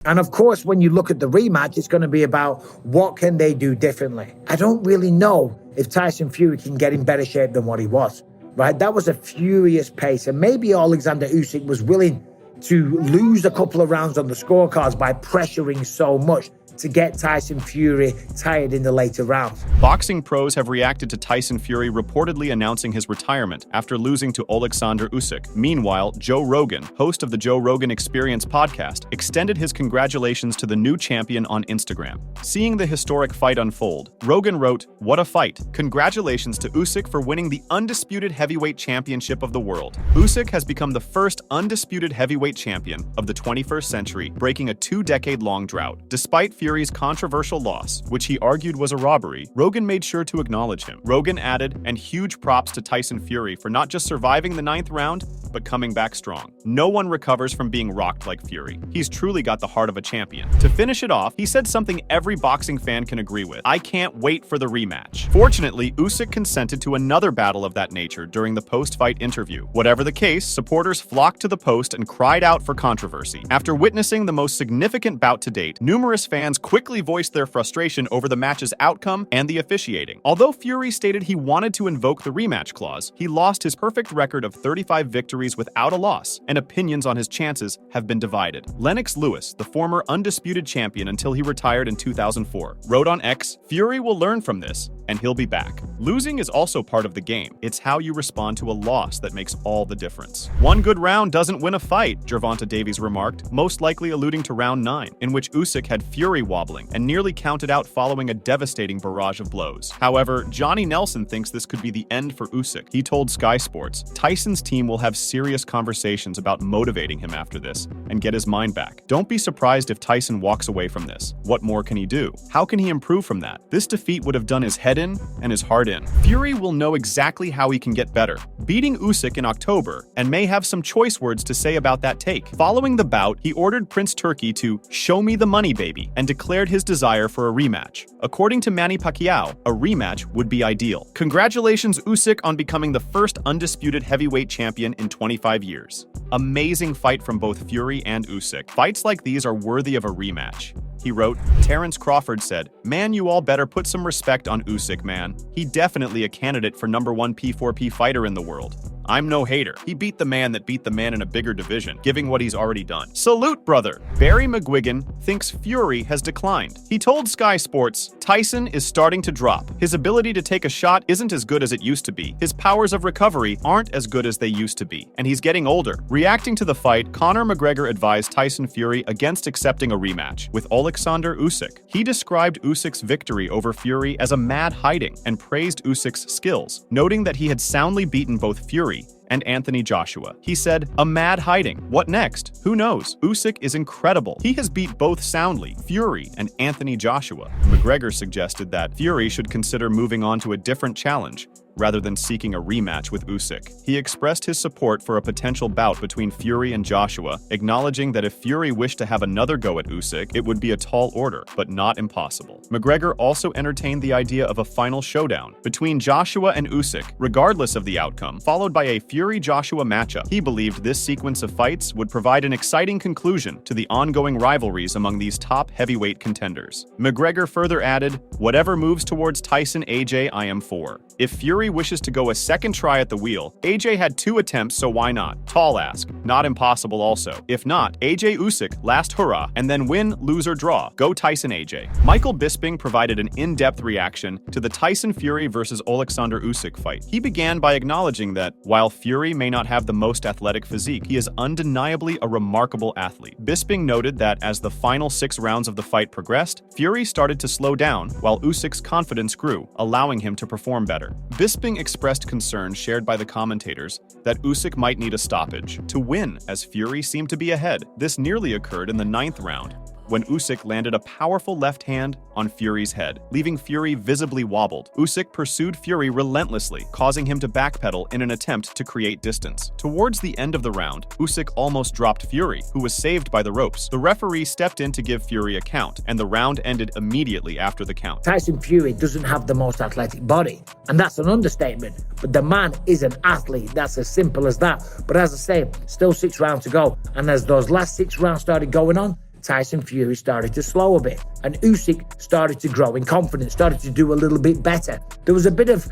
And of course, when you look at the rematch, it's going to be about what can they do differently. I don't really know if Tyson Fury can get in better shape than what he was, right? That was a furious pace. And maybe Alexander Usyk was willing to lose a couple of rounds on the scorecards by pressuring so much to get Tyson Fury tired in the later rounds. Boxing pros have reacted to Tyson Fury reportedly announcing his retirement after losing to Alexander Usyk. Meanwhile, Joe Rogan, host of the Joe Rogan Experience podcast, extended his congratulations to the new champion on Instagram. Seeing the historic fight unfold, Rogan wrote, "What a fight. Congratulations to Usyk for winning the undisputed heavyweight championship of the world. Usyk has become the first undisputed heavyweight champion of the 21st century, breaking a 2-decade-long drought." Despite Fury's controversial loss, which he argued was a robbery, Rogan made sure to acknowledge him. Rogan added, "And huge props to Tyson Fury for not just surviving the 9th round, but coming back strong. No one recovers from being rocked like Fury. He's truly got the heart of a champion." To finish it off, he said something every boxing fan can agree with: "I can't wait for the rematch." Fortunately, Usyk consented to another battle of that nature during the post-fight interview. Whatever the case, supporters flocked to the post and cried out for controversy. After witnessing the most significant bout to date, numerous fans quickly voiced their frustration over the match's outcome and the officiating. Although Fury stated he wanted to invoke the rematch clause, he lost his perfect record of 35 victories without a loss, and opinions on his chances have been divided. Lennox Lewis, the former undisputed champion until he retired in 2004, wrote on X, "Fury will learn from this, and he'll be back. Losing is also part of the game. It's how you respond to a loss that makes all the difference." "One good round doesn't win a fight," Gervonta Davies remarked, most likely alluding to round 9, in which Usyk had Fury wobbling and nearly counted out following a devastating barrage of blows. However, Johnny Nelson thinks this could be the end for Usyk. He told Sky Sports, "Tyson's team will have serious conversations about motivating him after this and get his mind back. Don't be surprised if Tyson walks away from this. What more can he do? How can he improve from that? This defeat would have done his head in and his heart in." Fury will know exactly how he can get better, beating Usyk in October, and may have some choice words to say about that take. Following the bout, he ordered Prince Turki to "show me the money, baby," and declared his desire for a rematch. According to Manny Pacquiao, a rematch would be ideal. Congratulations, Usyk, on becoming the first undisputed heavyweight champion in 25 years. Amazing fight from both Fury and Usyk. Fights like these are worthy of a rematch. He wrote, Terrence Crawford said, "Man, you all better put some respect on Usyk, man. He definitely a candidate for #1 P4P fighter in the world. I'm no hater. He beat the man that beat the man in a bigger division, giving what he's already done. Salute, brother." Barry McGuigan thinks Fury has declined. He told Sky Sports, "Tyson is starting to drop. His ability to take a shot isn't as good as it used to be. His powers of recovery aren't as good as they used to be. And he's getting older." Reacting to the fight, Conor McGregor advised Tyson Fury against accepting a rematch with Alexander Usyk. He described Usyk's victory over Fury as a mad hiding and praised Usyk's skills, noting that he had soundly beaten both Fury and Anthony Joshua. He said, "A mad hiding. What next? Who knows? Usyk is incredible. He has beat both soundly, Fury and Anthony Joshua." McGregor suggested that Fury should consider moving on to a different challenge, rather than seeking a rematch with Usyk. He expressed his support for a potential bout between Fury and Joshua, acknowledging that if Fury wished to have another go at Usyk, it would be a tall order, but not impossible. McGregor also entertained the idea of a final showdown between Joshua and Usyk, regardless of the outcome, followed by a Fury-Joshua matchup. He believed this sequence of fights would provide an exciting conclusion to the ongoing rivalries among these top heavyweight contenders. McGregor further added, "Whatever moves towards Tyson AJ, I am for. If Fury wishes to go a second try at the wheel, AJ had 2 attempts, so why not? Tall ask. Not impossible also. If not, AJ Usyk, last hurrah, and then win, lose, or draw. Go Tyson AJ." Michael Bisping provided an in-depth reaction to the Tyson Fury versus Alexander Usyk fight. He began by acknowledging that, while Fury may not have the most athletic physique, he is undeniably a remarkable athlete. Bisping noted that as the final 6 rounds of the fight progressed, Fury started to slow down, while Usyk's confidence grew, allowing him to perform better. Bisping expressed concern shared by the commentators that Usyk might need a stoppage to win, as Fury seemed to be ahead. This nearly occurred in the 9th round, when Usyk landed a powerful left hand on Fury's head, leaving Fury visibly wobbled. Usyk pursued Fury relentlessly, causing him to backpedal in an attempt to create distance. Towards the end of the round, Usyk almost dropped Fury, who was saved by the ropes. The referee stepped in to give Fury a count, and the round ended immediately after the count. Tyson Fury doesn't have the most athletic body, and that's an understatement. But the man is an athlete. That's as simple as that. But as I say, still 6 rounds to go. And as those last 6 rounds started going on, Tyson Fury started to slow a bit, and Usyk started to grow in confidence, started to do a little bit better. There was a bit of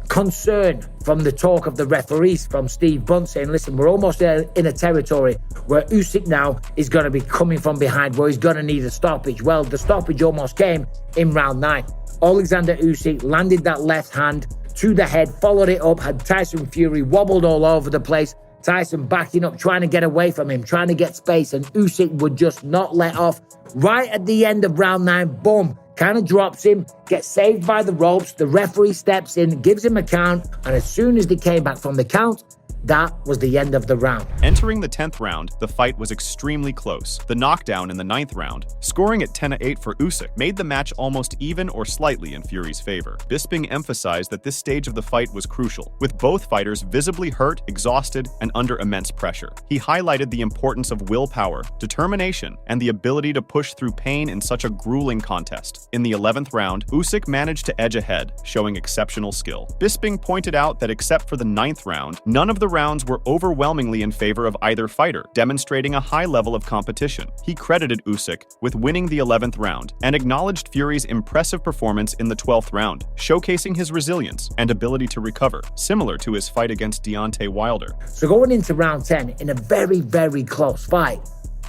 concern from the talk of the referees, from Steve Bunt, saying, listen, we're almost in a territory where Usyk now is going to be coming from behind, where he's going to need a stoppage. Well, the stoppage almost came in round 9. Alexander Usyk landed that left hand to the head, followed it up, had Tyson Fury wobbled all over the place. Tyson backing up, trying to get away from him, trying to get space, and Usyk would just not let off. Right at the end of round 9, boom, kind of drops him, gets saved by the ropes. The referee steps in, gives him a count, and as soon as they came back from the count, that was the end of the round. Entering the 10th round, the fight was extremely close. The knockdown in the 9th round, scoring at 10-8 for Usyk, made the match almost even or slightly in Fury's favor. Bisping emphasized that this stage of the fight was crucial, with both fighters visibly hurt, exhausted, and under immense pressure. He highlighted the importance of willpower, determination, and the ability to push through pain in such a grueling contest. In the 11th round, Usyk managed to edge ahead, showing exceptional skill. Bisping pointed out that except for the 9th round, none of the rounds were overwhelmingly in favor of either fighter, demonstrating a high level of competition. He credited Usyk with winning the 11th round and acknowledged Fury's impressive performance in the 12th round, showcasing his resilience and ability to recover, similar to his fight against Deontay Wilder. So going into round 10 in a very, very close fight,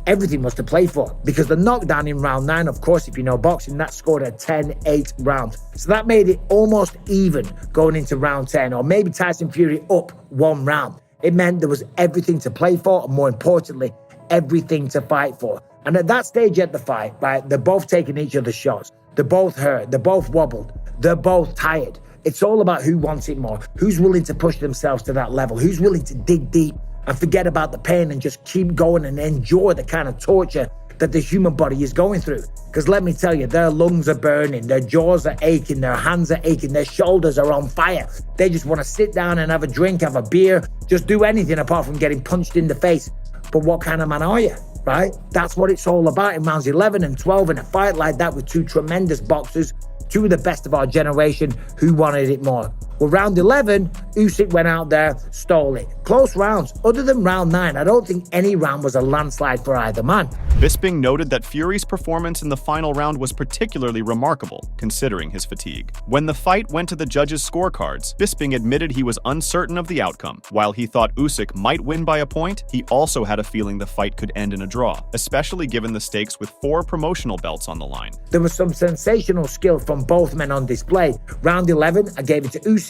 everything was to play for, because the knockdown in round 9, of course, if you know boxing, that scored a 10-8 round. So that made it almost even going into round 10, or maybe Tyson Fury up 1 round. It meant there was everything to play for, and more importantly, everything to fight for. And at that stage at the fight, right, they're both taking each other's shots. They're both hurt. They're both wobbled. They're both tired. It's all about who wants it more, who's willing to push themselves to that level, who's willing to dig deep and forget about the pain and just keep going and enjoy the kind of torture that the human body is going through. Because let me tell you, their lungs are burning, their jaws are aching, their hands are aching, their shoulders are on fire. They just want to sit down and have a drink, have a beer, just do anything apart from getting punched in the face. But what kind of man are you, right? That's what it's all about in rounds 11 and 12 in a fight like that with 2 tremendous boxers, 2 of the best of our generation who wanted it more. Well, round 11, Usyk went out there, stole it. Close rounds. Other than round 9, I don't think any round was a landslide for either man. Bisping noted that Fury's performance in the final round was particularly remarkable, considering his fatigue. When the fight went to the judges' scorecards, Bisping admitted he was uncertain of the outcome. While he thought Usyk might win by a point, he also had a feeling the fight could end in a draw, especially given the stakes with 4 promotional belts on the line. There was some sensational skill from both men on display. Round 11, I gave it to Usyk.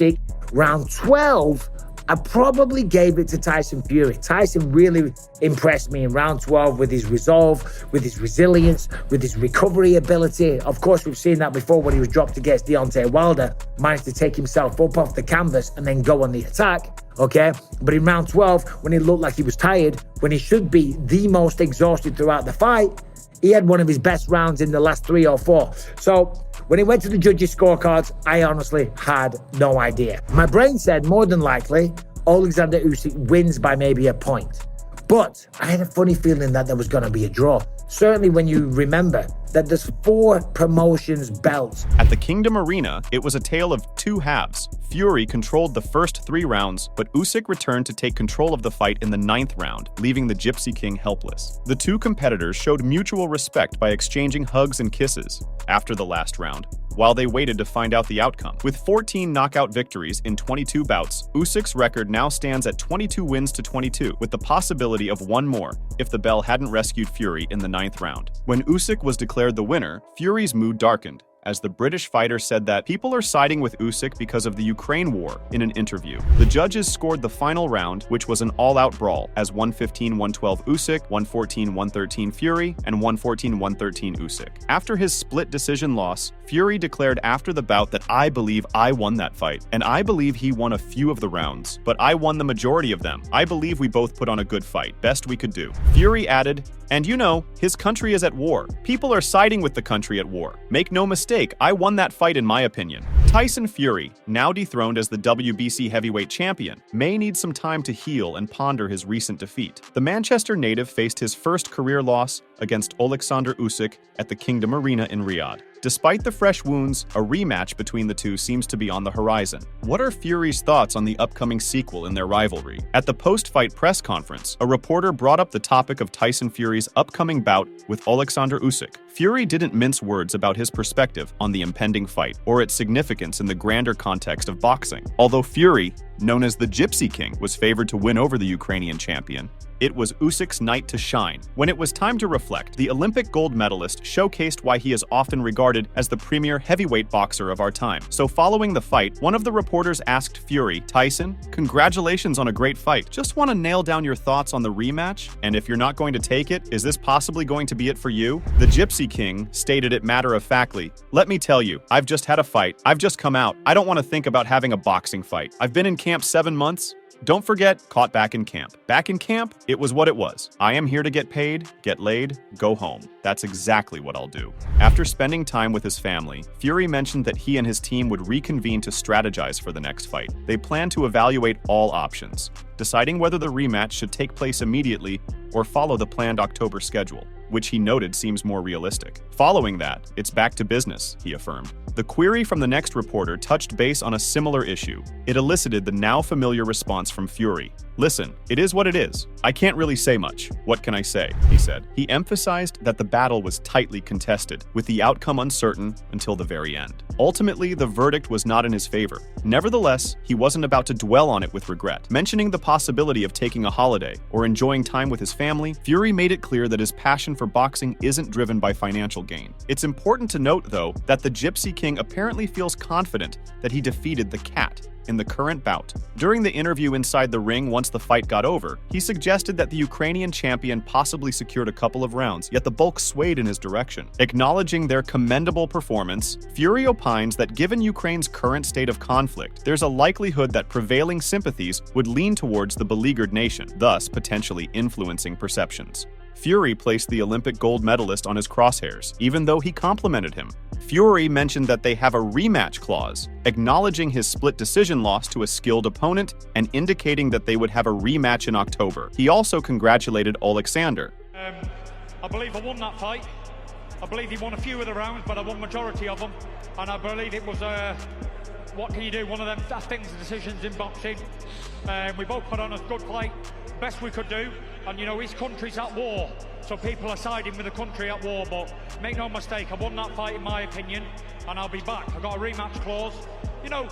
Round 12, I probably gave it to Tyson Fury. Tyson really impressed me in round 12 with his resolve, with his resilience, with his recovery ability. Of course, we've seen that before when he was dropped against Deontay Wilder, managed to take himself up off the canvas and then go on the attack, okay? But in round 12, when he looked like he was tired, when he should be the most exhausted throughout the fight, he had one of his best rounds in the last 3 or 4. So when he went to the judges' scorecards, I honestly had no idea. My brain said more than likely, Alexander Usyk wins by maybe a point. But I had a funny feeling that there was going to be a draw. Certainly when you remember that there's 4 promotions belts. At the Kingdom Arena, it was a tale of 2 halves. Fury controlled the first 3 rounds, but Usyk returned to take control of the fight in the 9th round, leaving the Gypsy King helpless. The 2 competitors showed mutual respect by exchanging hugs and kisses after the last round, while they waited to find out the outcome. With 14 knockout victories in 22 bouts, Usyk's record now stands at 22 wins to 22, with the possibility of 1 more if the bell hadn't rescued Fury in the 9th round. When Usyk was declared the winner, Fury's mood darkened, as the British fighter said that people are siding with Usyk because of the Ukraine war in an interview. The judges scored the final round, which was an all-out brawl, as 115-112 Usyk, 114-113 Fury, and 114-113 Usyk. After his split decision loss, Fury declared after the bout that "I believe I won that fight, and I believe he won a few of the rounds, but I won the majority of them. I believe we both put on a good fight, best we could do." Fury added, "And you know, his country is at war. People are siding with the country at war. Make no mistake, I won that fight in my opinion." Tyson Fury, now dethroned as the WBC heavyweight champion, may need some time to heal and ponder his recent defeat. The Manchester native faced his first career loss against Alexander Usyk at the Kingdom Arena in Riyadh. Despite the fresh wounds, a rematch between the two seems to be on the horizon. What are Fury's thoughts on the upcoming sequel in their rivalry? At the post-fight press conference, a reporter brought up the topic of Tyson Fury's upcoming bout with Alexander Usyk. Fury didn't mince words about his perspective on the impending fight or its significance in the grander context of boxing. Although Fury, known as the Gypsy King, was favored to win over the Ukrainian champion, it was Usyk's night to shine. When it was time to reflect, the Olympic gold medalist showcased why he is often regarded as the premier heavyweight boxer of our time. So following the fight, one of the reporters asked Fury, "Tyson, congratulations on a great fight. Just want to nail down your thoughts on the rematch? And if you're not going to take it, is this possibly going to be it for you?" The Gypsy King stated it matter-of-factly, "Let me tell you, I've just had a fight. I've just come out. I don't want to think about having a boxing fight. I've been in camp 7 months. Don't forget, caught back in camp. Back in camp, it was what it was. I am here to get paid, get laid, go home. That's exactly what I'll do." After spending time with his family, Fury mentioned that he and his team would reconvene to strategize for the next fight. They plan to evaluate all options, deciding whether the rematch should take place immediately or follow the planned October schedule, which he noted seems more realistic. Following that, it's back to business, he affirmed. The query from the next reporter touched base on a similar issue. It elicited the now familiar response from Fury. "Listen, it is what it is. I can't really say much. What can I say?" he said. He emphasized that the battle was tightly contested, with the outcome uncertain until the very end. Ultimately, the verdict was not in his favor. Nevertheless, he wasn't about to dwell on it with regret. Mentioning the possibility of taking a holiday or enjoying time with his family, Fury made it clear that his passion for boxing isn't driven by financial gain. It's important to note, though, that the Gypsy King apparently feels confident that he defeated the Cat in the current bout. During the interview inside the ring once the fight got over, he suggested that the Ukrainian champion possibly secured a couple of rounds, yet the bulk swayed in his direction. Acknowledging their commendable performance, Fury opines that given Ukraine's current state of conflict, there's a likelihood that prevailing sympathies would lean towards the beleaguered nation, thus potentially influencing perceptions. Fury placed the Olympic gold medalist on his crosshairs, even though he complimented him. Fury mentioned that they have a rematch clause, acknowledging his split decision loss to a skilled opponent and indicating that they would have a rematch in October. He also congratulated Alexander. I believe I won that fight. I believe he won a few of the rounds, but I won majority of them. And I believe it was what can you do? One of them things, decisions in boxing. We both put on a good fight, best we could do. And you know, his country's at war, so people are siding with the country at war. But make no mistake, I won that fight in my opinion, and I'll be back. I've got a rematch clause. You know,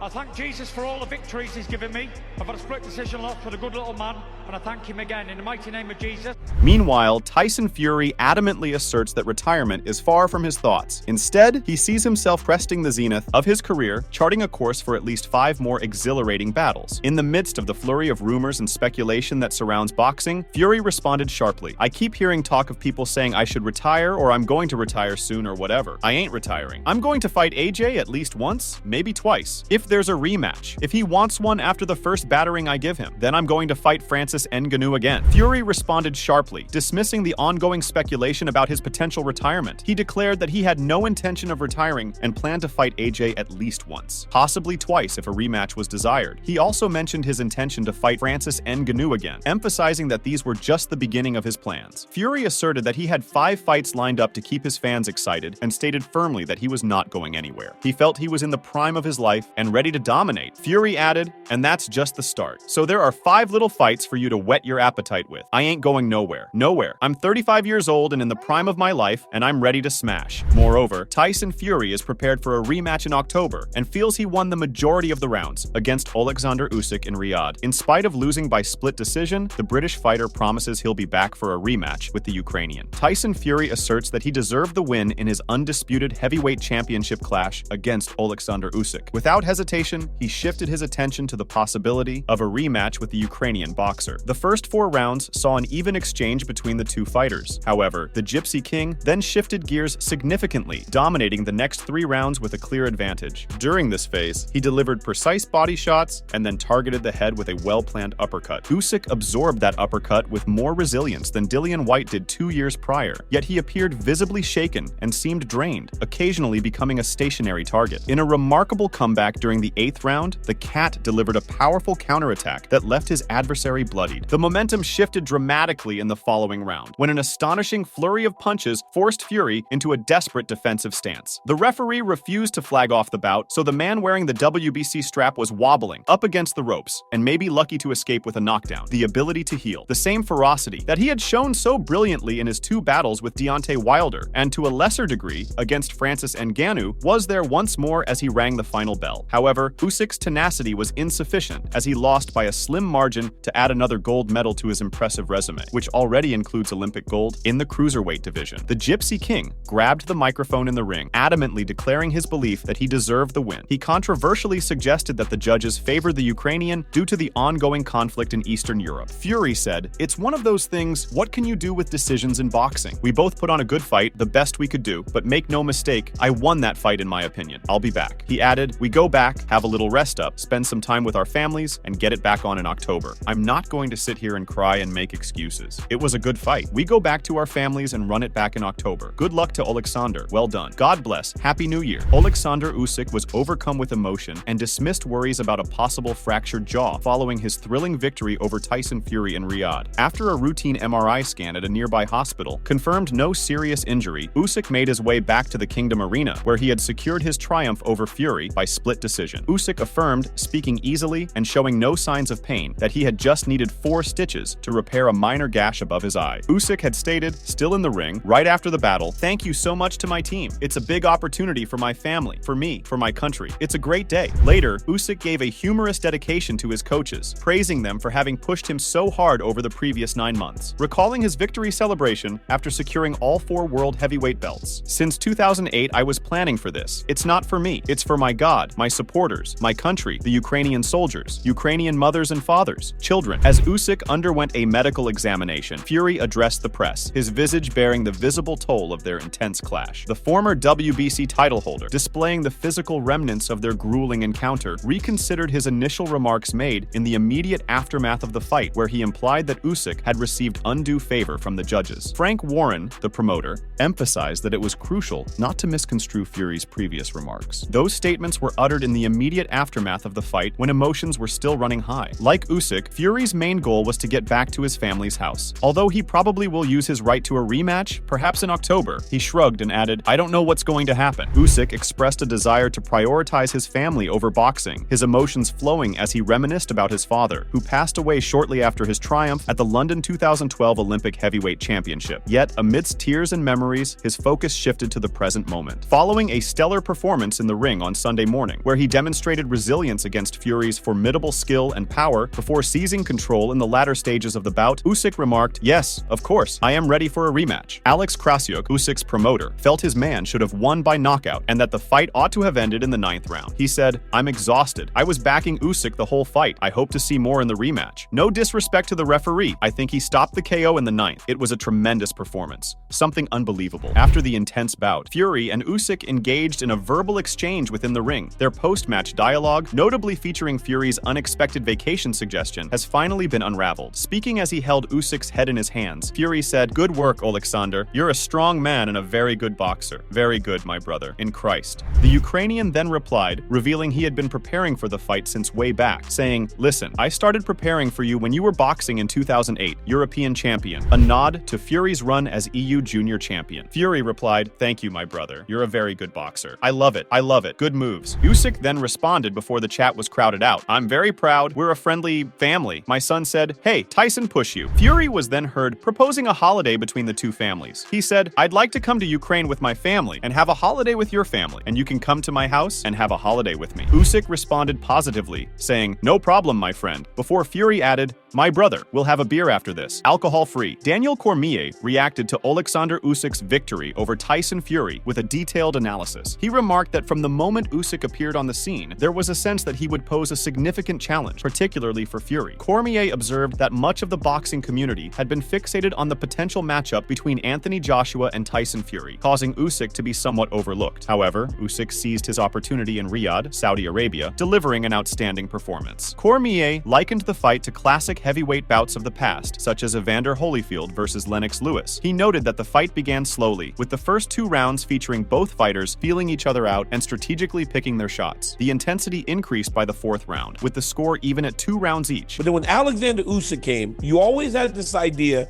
I thank Jesus for all the victories he's given me. I've had a split decision loss for the good little man, and I thank him again in the mighty name of Jesus. Meanwhile, Tyson Fury adamantly asserts that retirement is far from his thoughts. Instead, he sees himself cresting the zenith of his career, charting a course for at least 5 more exhilarating battles. In the midst of the flurry of rumors and speculation that surrounds boxing, Fury responded sharply. "I keep hearing talk of people saying I should retire or I'm going to retire soon or whatever. I ain't retiring. I'm going to fight AJ at least once, maybe twice. If there's a rematch, if he wants one after the first battering I give him, then I'm going to fight Francis Ngannou again." Fury responded sharply, dismissing the ongoing speculation about his potential retirement. He declared that he had no intention of retiring and planned to fight AJ at least once, possibly twice if a rematch was desired. He also mentioned his intention to fight Francis Ngannou again, emphasizing that these were just the beginning of his plans. Fury asserted that he had 5 fights lined up to keep his fans excited and stated firmly that he was not going anywhere. He felt he was in the prime of his life and ready to dominate. Fury added, "And that's just the start. So there are 5 little fights for you to whet your appetite with. I ain't going nowhere. Nowhere. I'm 35 years old and in the prime of my life, and I'm ready to smash." Moreover, Tyson Fury is prepared for a rematch in October and feels he won the majority of the rounds against Alexander Usyk in Riyadh. In spite of losing by split decision, the British fighter promises he'll be back for a rematch with the Ukrainian. Tyson Fury asserts that he deserved the win in his undisputed heavyweight championship clash against Alexander Usyk. Without hesitation, he shifted his attention to the possibility of a rematch with the Ukrainian boxer. The first 4 rounds saw an even exchange between the two fighters. However, the Gypsy King then shifted gears significantly, dominating the next 3 rounds with a clear advantage. During this phase, he delivered precise body shots and then targeted the head with a well-planned uppercut. Usyk absorbed that uppercut with more resilience than Dillian Whyte did 2 years prior, yet he appeared visibly shaken and seemed drained, occasionally becoming a stationary target. In a remarkable comeback during the 8th round, the Cat delivered a powerful counterattack that left his adversary bloodied. The momentum shifted dramatically in the following round, when an astonishing flurry of punches forced Fury into a desperate defensive stance. The referee refused to flag off the bout, so the man wearing the WBC strap was wobbling up against the ropes and maybe lucky to escape with a knockdown. The ability to heal, the same ferocity that he had shown so brilliantly in his 2 battles with Deontay Wilder, and to a lesser degree against Francis Ngannou, was there once more as he rang the final bell. However, Usyk's tenacity was insufficient as he lost by a slim margin to add another gold medal to his impressive resume, which already includes Olympic gold in the cruiserweight division. The Gypsy King grabbed the microphone in the ring, adamantly declaring his belief that he deserved the win. He controversially suggested that the judges favored the Ukrainian due to the ongoing conflict in Eastern Europe. Fury said, "It's one of those things, what can you do with decisions in boxing? We both put on a good fight, the best we could do, but make no mistake, I won that fight in my opinion. I'll be back." He added, "We go back, have a little rest up, spend some time with our families, and get it back on in October. I'm not going to sit here and cry and make excuses. It was a good fight. We go back to our families and run it back in October. Good luck to Alexander. Well done. God bless. Happy New Year." Alexander Usyk was overcome with emotion and dismissed worries about a possible fractured jaw following his thrilling victory over Tyson Fury in Riyadh. After a routine MRI scan at a nearby hospital confirmed no serious injury, Usyk made his way back to the Kingdom Arena, where he had secured his triumph over Fury by split decision. Usyk affirmed, speaking easily and showing no signs of pain, that he had just needed 4 stitches to repair a minor gash above his eye. Usyk had stated, still in the ring, right after the battle, "Thank you so much to my team. It's a big opportunity for my family, for me, for my country. It's a great day." Later, Usyk gave a humorous dedication to his coaches, praising them for having pushed him so hard over the previous 9 months, recalling his victory celebration after securing all 4 world heavyweight belts. "Since 2008, I was planning for this. It's not for me. It's for my God, my supporters, my country, the Ukrainian soldiers, Ukrainian mothers and fathers, children." As Usyk underwent a medical examination, Fury addressed the press, his visage bearing the visible toll of their intense clash. The former WBC title holder, displaying the physical remnants of their grueling encounter, reconsidered his initial remarks made in the immediate aftermath of the fight, where he implied that Usyk had received undue favor from the judges. Frank Warren, the promoter, emphasized that it was crucial not to misconstrue Fury's previous remarks. Those statements were uttered in the immediate aftermath of the fight when emotions were still running high. Like Usyk, Fury's main goal was to get back to his family's house. Although he probably will use his right to a rematch, perhaps in October, he shrugged and added, "I don't know what's going to happen." Usyk expressed a desire to prioritize his family over boxing, his emotions flowing as he reminisced about his father, who passed away shortly after his triumph at the London 2012 Olympic Heavyweight Championship. Yet, amidst tears and memories, his focus shifted to the present moment. Following a stellar performance in the ring on Sunday morning, where he demonstrated resilience against Fury's formidable skill and power before seizing control in the latter stages of the bout, Usyk remarked, "Yes, of course, I am ready for a rematch." Alex Krasiuk, Usyk's promoter, felt his man should have won by knockout and that the fight ought to have ended in the 9th round. He said, "I'm exhausted. I was backing Usyk the whole fight. I hope to see more in the rematch. No disrespect to the referee. I think he stopped the KO in the 9th. It was a tremendous performance. Something unbelievable." After the intense bout, Fury and Usyk engaged in a verbal exchange within the ring. Their post-match dialogue, notably featuring Fury's unexpected vacation suggestion, has finally been unraveled. Speaking as he held Usyk's head in his hands, Fury said, "Good work, Alexander. You're a strong man and a very good boxer. Very good, my brother, in Christ." The Ukrainian then replied, revealing he had been preparing for the fight since way back, saying, "Listen, I started preparing for you when you were boxing in 2008, European champion," a nod to Fury's run as EU junior champion. Fury replied, "Thank you, my brother. You're a very good boxer. I love it. I love it. Good moves." Usyk then responded before the chat was crowded out, "I'm very proud. We're a friendly family." My son said, "Hey, Tyson push you." Fury was then heard proposing a holiday between the two families. He said, "I'd like to come to Ukraine with my family and have a holiday with your family, and you can come to my house and have a holiday with me." Usyk responded positively, saying, "No problem, my friend," before Fury added, "My brother, we'll have a beer after this. Alcohol-free." Daniel Cormier reacted to Alexander Usyk's victory over Tyson Fury with a detailed analysis. He remarked that from the moment Usyk appeared on the scene, there was a sense that he would pose a significant challenge, particularly for Fury. Cormier observed that much of the boxing community had been fixated on the potential matchup between Anthony Joshua and Tyson Fury, causing Usyk to be somewhat overlooked. However, Usyk seized his opportunity in Riyadh, Saudi Arabia, delivering an outstanding performance. Cormier likened the fight to classic heavyweight bouts of the past, such as Evander Holyfield versus Lennox Lewis. He noted that the fight began slowly, with the first 2 rounds featuring both fighters feeling each other out and strategically picking their shots. The intensity increased by the 4th round, with the score even at 2 rounds each. But then when Alexander Usyk came, you always had this idea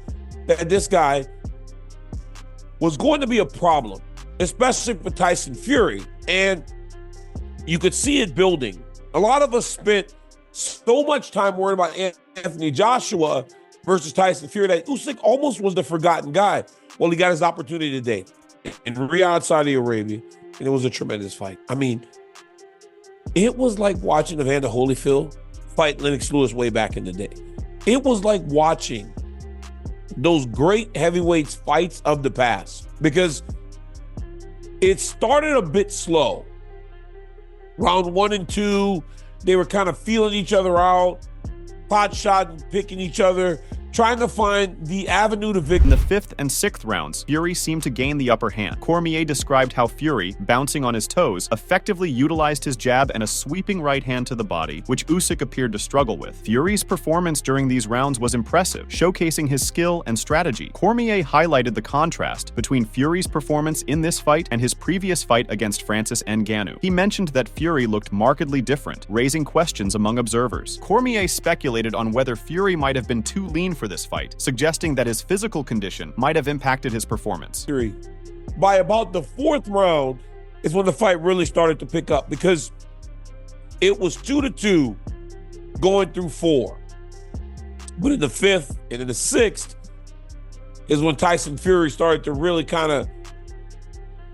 that this guy was going to be a problem, especially for Tyson Fury. And you could see it building. A lot of us spent so much time worrying about Anthony Joshua versus Tyson Fury that Usyk almost was the forgotten guy. Well, he got his opportunity today in Riyadh, Saudi Arabia, and it was a tremendous fight. I mean, it was like watching Evander Holyfield fight Lennox Lewis way back in the day. It was like watching those great heavyweights fights of the past, because it started a bit slow. Round 1 and 2, they were kind of feeling each other out, pot shotting, picking each other, trying to find the avenue to victory. In the 5th and 6th rounds, Fury seemed to gain the upper hand. Cormier described how Fury, bouncing on his toes, effectively utilized his jab and a sweeping right hand to the body, which Usyk appeared to struggle with. Fury's performance during these rounds was impressive, showcasing his skill and strategy. Cormier highlighted the contrast between Fury's performance in this fight and his previous fight against Francis Ngannou. He mentioned that Fury looked markedly different, raising questions among observers. Cormier speculated on whether Fury might have been too lean for this fight, suggesting that his physical condition might have impacted his performance. By about the 4th round is when the fight really started to pick up, because it was 2-2 going through 4. But in the 5th and in the 6th is when Tyson Fury started to really kind of,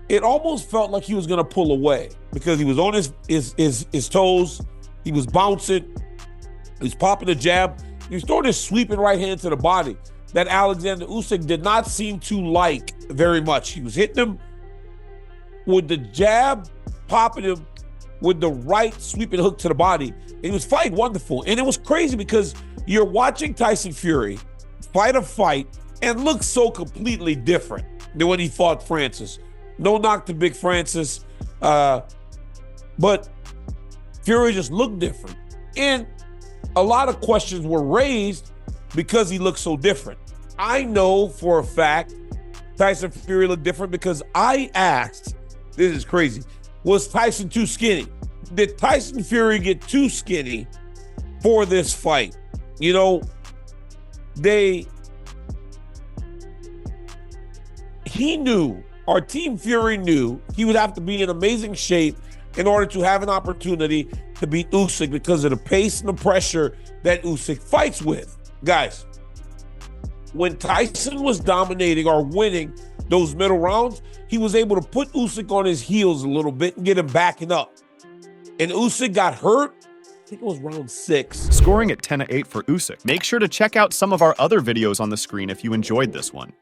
it almost felt like he was going to pull away, because he was on his toes, he was bouncing, he was popping a jab, he was throwing his sweeping right hand to the body that Alexander Usyk did not seem to like very much. He was hitting him with the jab, popping him with the right sweeping hook to the body. And he was fighting wonderful. And it was crazy because you're watching Tyson Fury fight a fight and look so completely different than when he fought Francis. No knock to Big Francis, but Fury just looked different. And a lot of questions were raised because he looked so different. I know for a fact Tyson Fury looked different because I asked, this is crazy, was Tyson too skinny? Did Tyson Fury get too skinny for this fight? You know, he knew, our Team Fury knew he would have to be in amazing shape in order to have an opportunity to beat Usyk because of the pace and the pressure that Usyk fights with. Guys, when Tyson was dominating or winning those middle rounds, he was able to put Usyk on his heels a little bit and get him backing up. And Usyk got hurt, I think it was round 6. Scoring at 10-8 for Usyk. Make sure to check out some of our other videos on the screen if you enjoyed this one.